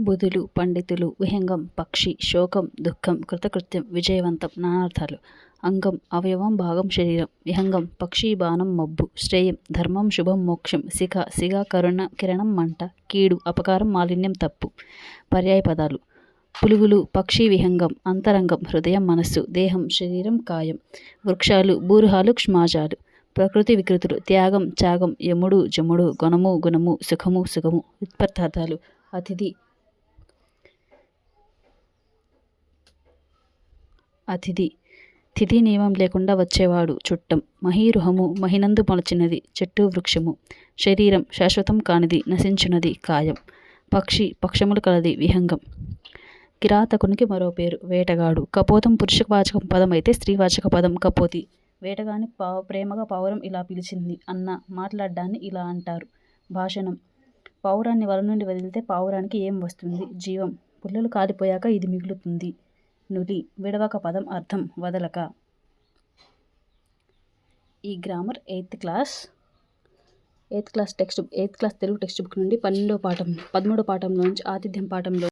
బుధులు పండితులు విహంగం పక్షి శోకం దుఃఖం కృతకృత్యం విజయవంతం నానార్థాలు. అంగం అవయవం భాగం శరీరం. విహంగం పక్షి బాణం మబ్బు శ్రేయం ధర్మం శుభం మోక్షం. శిఖ సిగ కరుణ కిరణం మంట కీడు అపకారం మాలిన్యం తప్పు. పర్యాయ పదాలు పులుగులు పక్షి విహంగం అంతరంగం హృదయం మనస్సు దేహం శరీరం కాయం. వృక్షాలు బూరుహాలు క్ష్మాజాలు. ప్రకృతి వికృతులు త్యాగం త్యాగం యముడు జముడు గుణము గుణము సుఖము సుఖము. ఉత్పత్తార్థాలు అతిథి తిథి నియమం లేకుండా వచ్చేవాడు చుట్టం. మహీరుహము మహినందు మొలచినది చెట్టు వృక్షము. శరీరం శాశ్వతం కానిది నశించున్నది కాయం. పక్షి పక్షములు కలది విహంగం. కిరాతకునికి మరో పేరు వేటగాడు. కపోతం పురుషవాచక పదం అయితే స్త్రీవాచక పదం కపోతి. వేటగాని ప్రేమగా పావురం ఇలా పిలిచింది అన్న మాట్లాడ్డాన్ని ఇలా అంటారు. భాషణం పావురాన్ని వల నుండి వదిలితే పావురానికి ఏం వస్తుంది? జీవం. పుల్లలు కాలిపోయాక ఇది మిగులుతుంది. నులి విడవక పదం అర్థం వదలక. ఈ grammar 8th class Telugu text book నుండి 13వ పాఠంలో నుంచి ఆతిథ్యం పాఠంలో